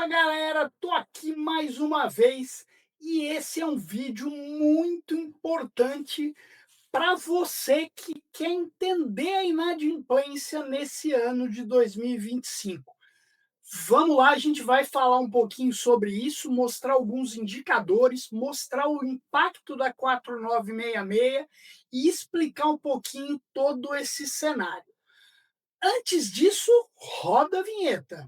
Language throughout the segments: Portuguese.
galera, tô aqui mais uma vez e esse é um vídeo muito importante para você que quer entender a inadimplência nesse ano de 2025. Vamos lá, a gente vai falar um pouquinho sobre isso, mostrar alguns indicadores, mostrar o impacto da 4966 e explicar um pouquinho todo esse cenário. Antes disso, roda a vinheta.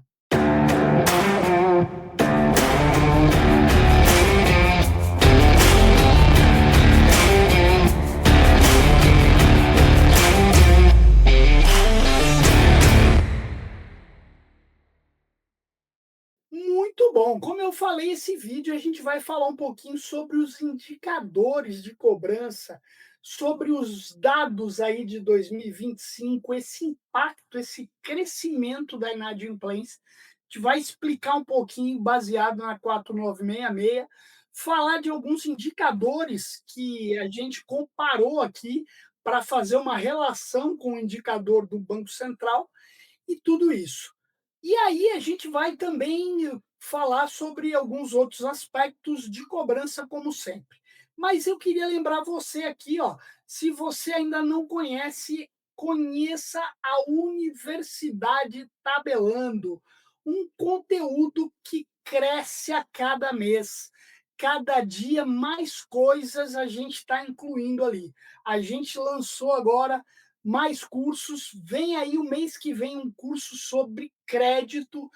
Muito bom. Como eu falei, esse vídeo a gente vai falar um pouquinho sobre os indicadores de cobrança, sobre os dados aí de 2025, esse impacto, esse crescimento da inadimplência. A gente vai explicar um pouquinho baseado na 4966, falar de alguns indicadores que a gente comparou aqui para fazer uma relação com o indicador do Banco Central e tudo isso. E aí a gente vai também falar sobre alguns outros aspectos de cobrança, como sempre. Mas eu queria lembrar você aqui, ó, se você ainda não conhece, conheça a Universidade Tabelando, um conteúdo que cresce a cada mês. Cada dia mais coisas a gente está incluindo ali. A gente lançou agora mais cursos. Vem aí o mês que vem um curso sobre crédito,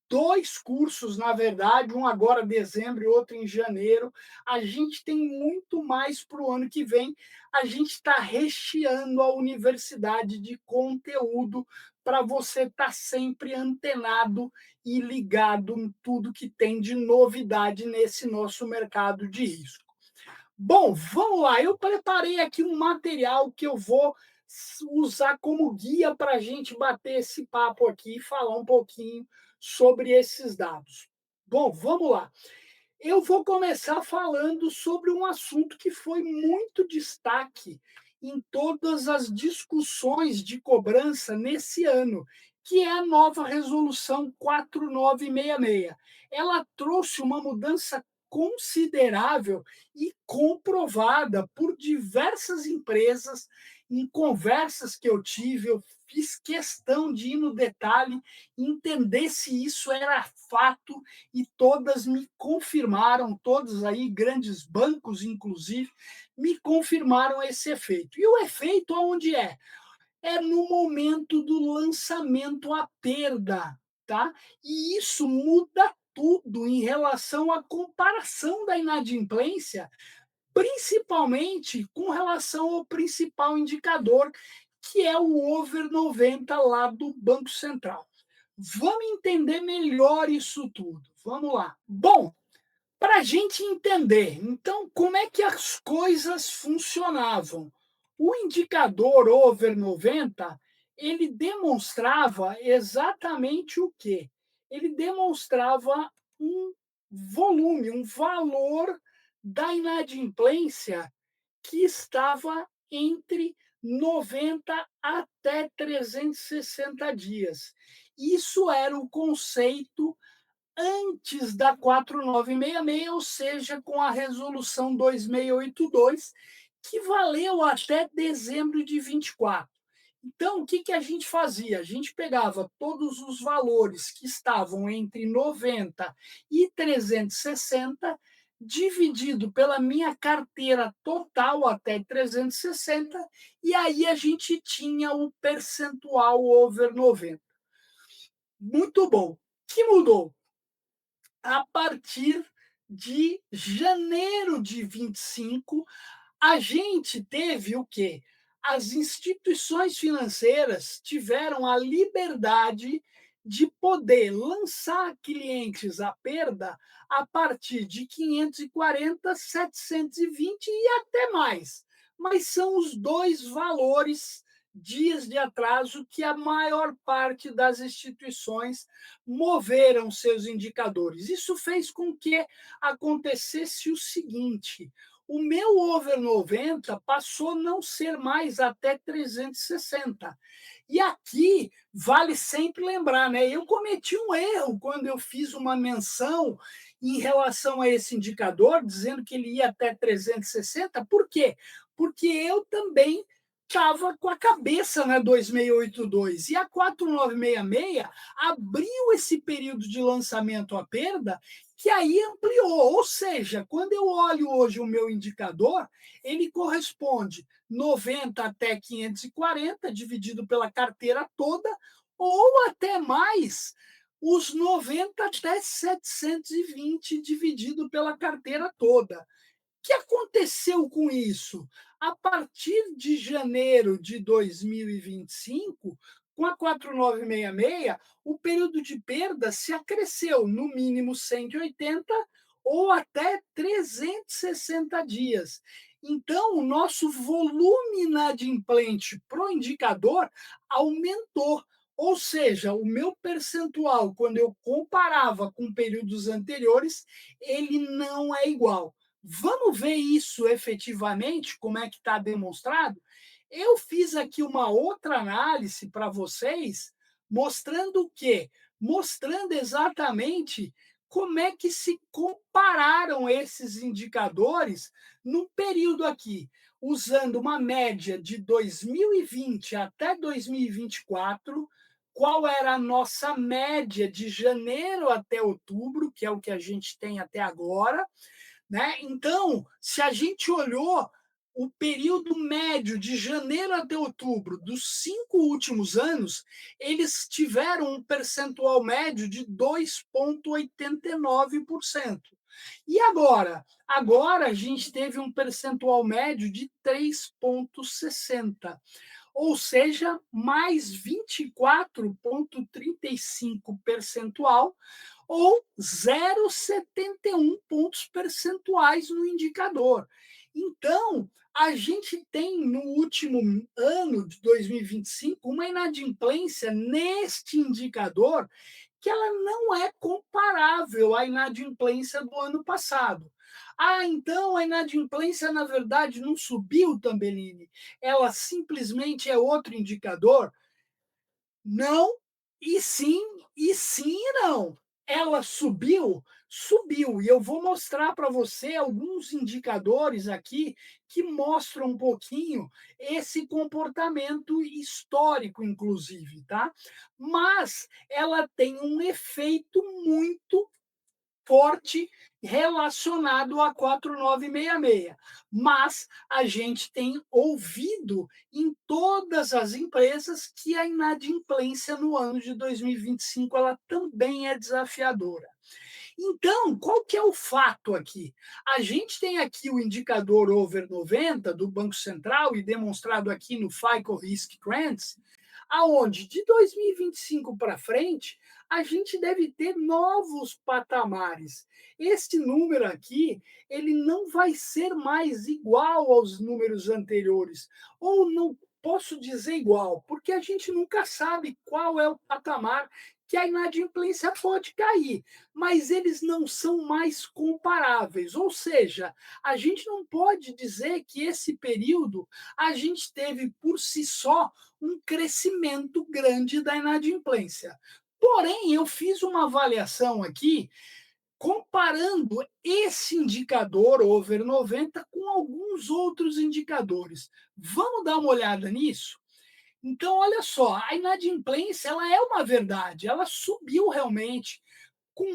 dois cursos, na verdade, um agora em dezembro e outro em janeiro. A gente tem muito mais para o ano que vem. A gente está recheando a universidade de conteúdo para você estar sempre antenado e ligado em tudo que tem de novidade nesse nosso mercado de risco. Bom, vamos lá. Eu preparei aqui um material que eu vou usar como guia para a gente bater esse papo aqui e falar um pouquinho sobre esses dados. Bom, vamos lá. Eu vou começar falando sobre um assunto que foi muito destaque em todas as discussões de cobrança nesse ano, que é a nova resolução 4966. Ela trouxe uma mudança considerável e comprovada por diversas empresas. Em conversas que eu tive, eu fiz questão de ir no detalhe, entender se isso era fato, e todas me confirmaram, todos aí, grandes bancos inclusive, me confirmaram esse efeito. E o efeito aonde é? É no momento do lançamento à perda, tá? E isso muda tudo em relação à comparação da inadimplência, principalmente com relação ao principal indicador, que é o over 90 lá do Banco Central. Vamos entender melhor isso tudo. Vamos lá. Bom, para a gente entender, então, como é que as coisas funcionavam? O indicador over 90, ele demonstrava exatamente o quê? Ele demonstrava um volume, um valor da inadimplência que estava entre 90 até 360 dias. Isso era o conceito antes da 4966, ou seja, com a resolução 2682, que valeu até dezembro de 24. Então, o que a gente fazia? A gente pegava todos os valores que estavam entre 90 e 360, dividido pela minha carteira total até 360, e aí a gente tinha o percentual over 90. Muito bom. O que mudou? A partir de janeiro de 25, a gente teve o quê? As instituições financeiras tiveram a liberdade de poder lançar clientes à perda a partir de 540, 720 e até mais. Mas são os dois valores, dias de atraso, que a maior parte das instituições moveram seus indicadores. Isso fez com que acontecesse o seguinte: o meu over 90 passou a não ser mais até 360. E aqui vale sempre lembrar, né? Eu cometi um erro quando eu fiz uma menção em relação a esse indicador, dizendo que ele ia até 360. Por quê? Porque eu também estava com a cabeça na 2682 e a 4966 abriu esse período de lançamento à perda que aí ampliou, ou seja, quando eu olho hoje o meu indicador, ele corresponde 90 até 540 dividido pela carteira toda, ou até mais os 90 até 720 dividido pela carteira toda que aconteceu com isso? A partir de janeiro de 2025, com a 4966, o período de perda se acresceu no mínimo 180 ou até 360 dias. Então, o nosso volume inadimplente para o indicador aumentou. Ou seja, o meu percentual, quando eu comparava com períodos anteriores, ele não é igual. Vamos ver isso efetivamente, como é que está demonstrado? Eu fiz aqui uma outra análise para vocês, mostrando o quê? Mostrando exatamente como é que se compararam esses indicadores no período aqui, usando uma média de 2020 até 2024, qual era a nossa média de janeiro até outubro, que é o que a gente tem até agora, né? Então, se a gente olhou o período médio de janeiro até outubro dos 5 últimos anos, eles tiveram um percentual médio de 2,89%. E agora? Agora a gente teve um percentual médio de 3,60%, ou seja, mais 24,35 percentual ou 0,71 pontos percentuais no indicador. Então, a gente tem no último ano de 2025 uma inadimplência neste indicador que ela não é comparável à inadimplência do ano passado. Ah, então a inadimplência, na verdade, não subiu, Tambellini? Ela simplesmente é outro indicador? Não, e sim e não. Ela subiu? Subiu. E eu vou mostrar para você alguns indicadores aqui que mostram um pouquinho esse comportamento histórico, inclusive, tá? Mas ela tem um efeito muito forte relacionado a 4966. Mas a gente tem ouvido em todas as empresas que a inadimplência no ano de 2025 ela também é desafiadora. Então, qual que é o fato aqui? A gente tem aqui o indicador over 90 do Banco Central e demonstrado aqui no FICO Risk Trends, aonde de 2025 para frente a gente deve ter novos patamares. Este número aqui, ele não vai ser mais igual aos números anteriores, ou não posso dizer igual, porque a gente nunca sabe qual é o patamar que a inadimplência pode cair, mas eles não são mais comparáveis. Ou seja, a gente não pode dizer que esse período a gente teve por si só um crescimento grande da inadimplência. Porém, eu fiz uma avaliação aqui comparando esse indicador over 90 com alguns outros indicadores. Vamos dar uma olhada nisso? Então, olha só, a inadimplência ela é uma verdade, ela subiu realmente com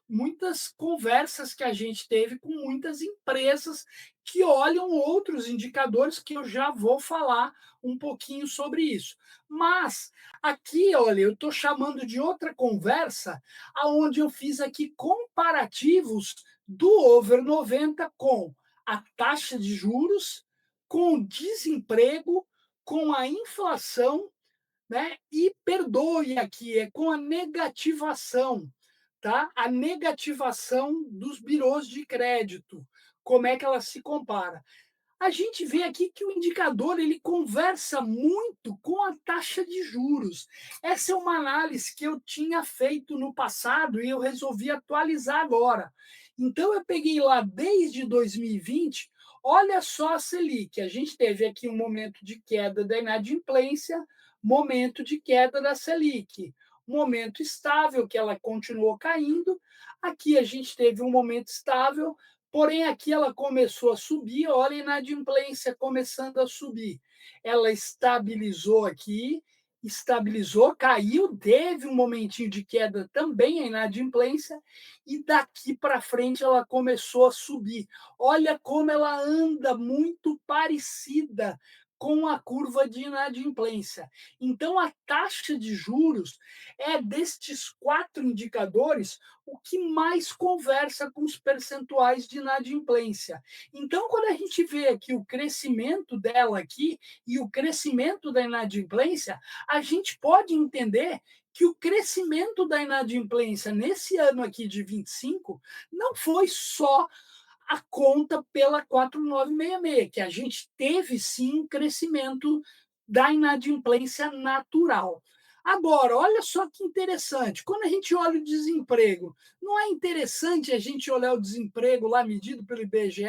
muitas conversas que a gente teve com muitas empresas que olham outros indicadores que eu já vou falar um pouquinho sobre isso. Mas aqui, olha, eu estou chamando de outra conversa, aonde eu fiz aqui comparativos do over 90 com a taxa de juros, com o desemprego, com a inflação, né? E perdoe aqui, é com a negativação, tá? A negativação dos birôs de crédito. Como é que ela se compara? A gente vê aqui que o indicador ele conversa muito com a taxa de juros. Essa é uma análise que eu tinha feito no passado e eu resolvi atualizar agora. Então eu peguei lá desde 2020 Olha só a Selic, a gente teve aqui um momento de queda da inadimplência, momento de queda da Selic, momento estável que ela continuou caindo. Aqui a gente teve um momento estável, porém aqui ela começou a subir, olha a inadimplência começando a subir. Ela estabilizou aqui, estabilizou, caiu, teve um momentinho de queda também a inadimplência, e daqui para frente ela começou a subir. Olha como ela anda muito parecida com a curva de inadimplência. Então, a taxa de juros é destes quatro indicadores o que mais conversa com os percentuais de inadimplência. Então, quando a gente vê aqui o crescimento dela aqui e o crescimento da inadimplência, a gente pode entender que o crescimento da inadimplência nesse ano aqui de 25 não foi só a conta pela 4966, que a gente teve sim um crescimento da inadimplência natural. Agora, olha só que interessante, quando a gente olha o desemprego, não é interessante a gente olhar o desemprego lá medido pelo IBGE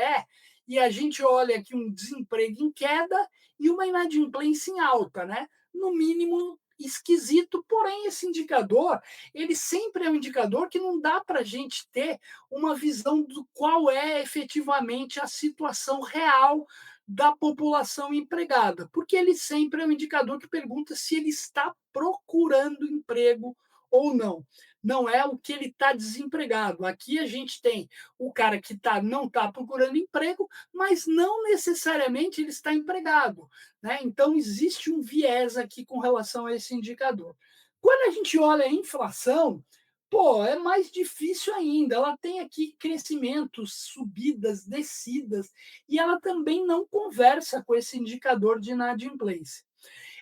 e a gente olha aqui um desemprego em queda e uma inadimplência em alta, né? No mínimo esquisito, porém esse indicador, ele sempre é um indicador que não dá para a gente ter uma visão do qual é efetivamente a situação real da população empregada, porque ele sempre é um indicador que pergunta se ele está procurando emprego ou não. Não é o que ele está desempregado. Aqui a gente tem o cara que não está procurando emprego, mas não necessariamente ele está empregado. Né? Então, existe um viés aqui com relação a esse indicador. Quando a gente olha a inflação, pô, é mais difícil ainda. Ela tem aqui crescimentos, subidas, descidas, e ela também não conversa com esse indicador de inadimplência.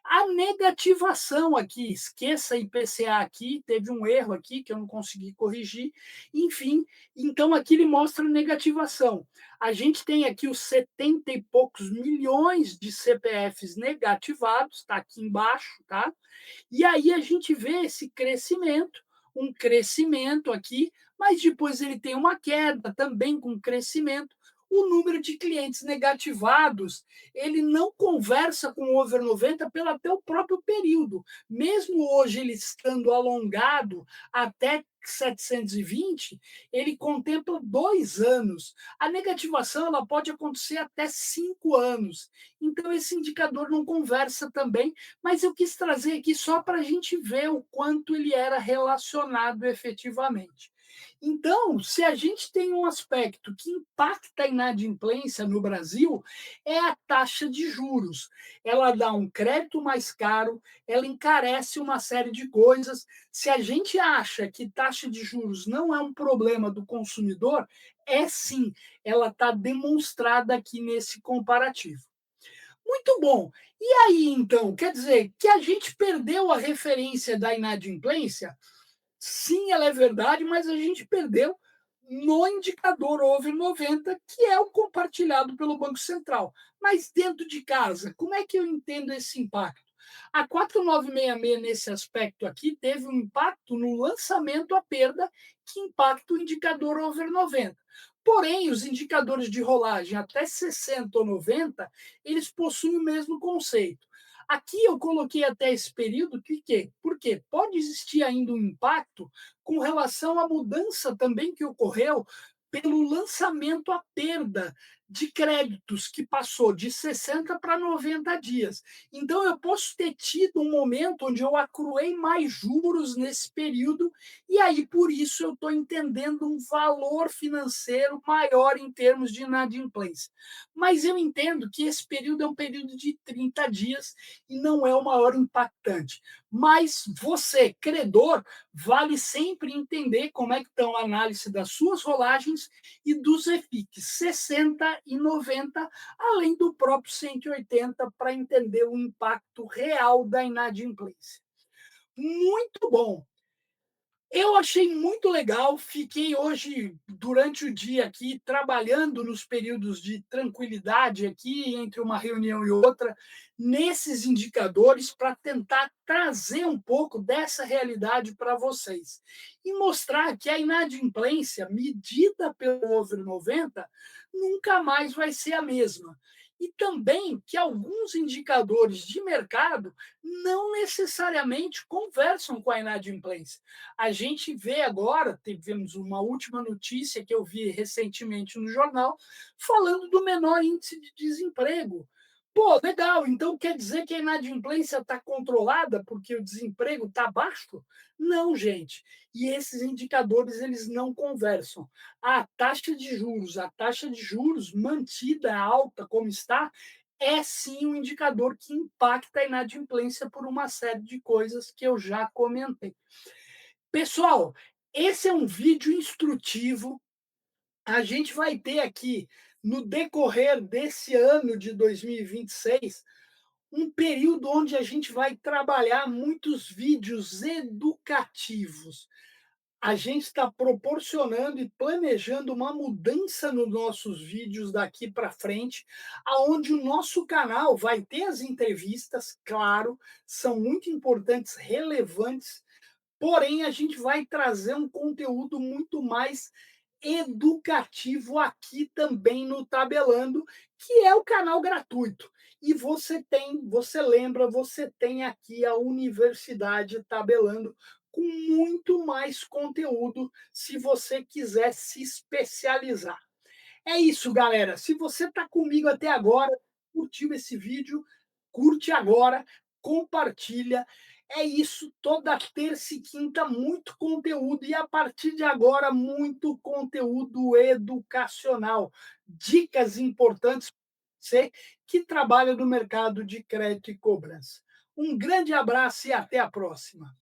A negativação aqui, esqueça IPCA aqui, teve um erro aqui que eu não consegui corrigir. Enfim, então aqui ele mostra negativação. A gente tem aqui os 70 e poucos milhões de CPFs negativados, está aqui embaixo, tá? E aí a gente vê esse crescimento, um crescimento aqui, mas depois ele tem uma queda também com crescimento. O número de clientes negativados, ele não conversa com o over 90 pelo até o próprio período. Mesmo hoje ele estando alongado até 720, ele contempla 2 anos. A negativação ela pode acontecer até 5 anos. Então, esse indicador não conversa também, mas eu quis trazer aqui só para a gente ver o quanto ele era relacionado efetivamente. Então, se a gente tem um aspecto que impacta a inadimplência no Brasil, é a taxa de juros. Ela dá um crédito mais caro, ela encarece uma série de coisas. Se a gente acha que taxa de juros não é um problema do consumidor, é sim, ela está demonstrada aqui nesse comparativo. Muito bom. E aí, então, quer dizer que a gente perdeu a referência da inadimplência? Sim, ela é verdade, mas a gente perdeu no indicador over 90, que é o compartilhado pelo Banco Central. Mas dentro de casa, como é que eu entendo esse impacto? A 4966, nesse aspecto aqui, teve um impacto no lançamento à perda, que impacta o indicador over 90. Porém, os indicadores de rolagem até 60 ou 90, eles possuem o mesmo conceito. Aqui eu coloquei até esse período, porque pode existir ainda um impacto com relação à mudança também que ocorreu pelo lançamento à perda de créditos, que passou de 60 para 90 dias. Então, eu posso ter tido um momento onde eu acruei mais juros nesse período, e aí, por isso, eu estou entendendo um valor financeiro maior em termos de inadimplência. Mas eu entendo que esse período é um período de 30 dias e não é o maior impactante. Mas você, credor, vale sempre entender como é que estão a análise das suas rolagens e dos EFICs 60 e 90, além do próprio 180, para entender o impacto real da inadimplência. Muito bom. Eu achei muito legal, fiquei hoje, durante o dia aqui, trabalhando nos períodos de tranquilidade aqui, entre uma reunião e outra, nesses indicadores, para tentar trazer um pouco dessa realidade para vocês. E mostrar que a inadimplência, medida pelo over 90, nunca mais vai ser a mesma. E também que alguns indicadores de mercado não necessariamente conversam com a inadimplência. A gente vê agora, tivemos uma última notícia que eu vi recentemente no jornal, falando do menor índice de desemprego. Pô, legal, então quer dizer que a inadimplência está controlada porque o desemprego está baixo? Não, gente. E esses indicadores eles não conversam. A taxa de juros mantida alta como está, é sim um indicador que impacta a inadimplência por uma série de coisas que eu já comentei. Pessoal, esse é um vídeo instrutivo. A gente vai ter aqui, no decorrer desse ano de 2026, um período onde a gente vai trabalhar muitos vídeos educativos. A gente está proporcionando e planejando uma mudança nos nossos vídeos daqui para frente, aonde o nosso canal vai ter as entrevistas, claro, são muito importantes, relevantes. Porém, a gente vai trazer um conteúdo muito mais educativo aqui também no Tabelando, que é o canal gratuito. E você lembra, você tem aqui a Universidade Tabelando com muito mais conteúdo se você quiser se especializar. É isso, galera. Se você está comigo até agora, curtiu esse vídeo, curte agora, compartilha. É isso, toda terça e quinta, muito conteúdo. E a partir de agora, muito conteúdo educacional. Dicas importantes para você que trabalha no mercado de crédito e cobrança. Um grande abraço e até a próxima.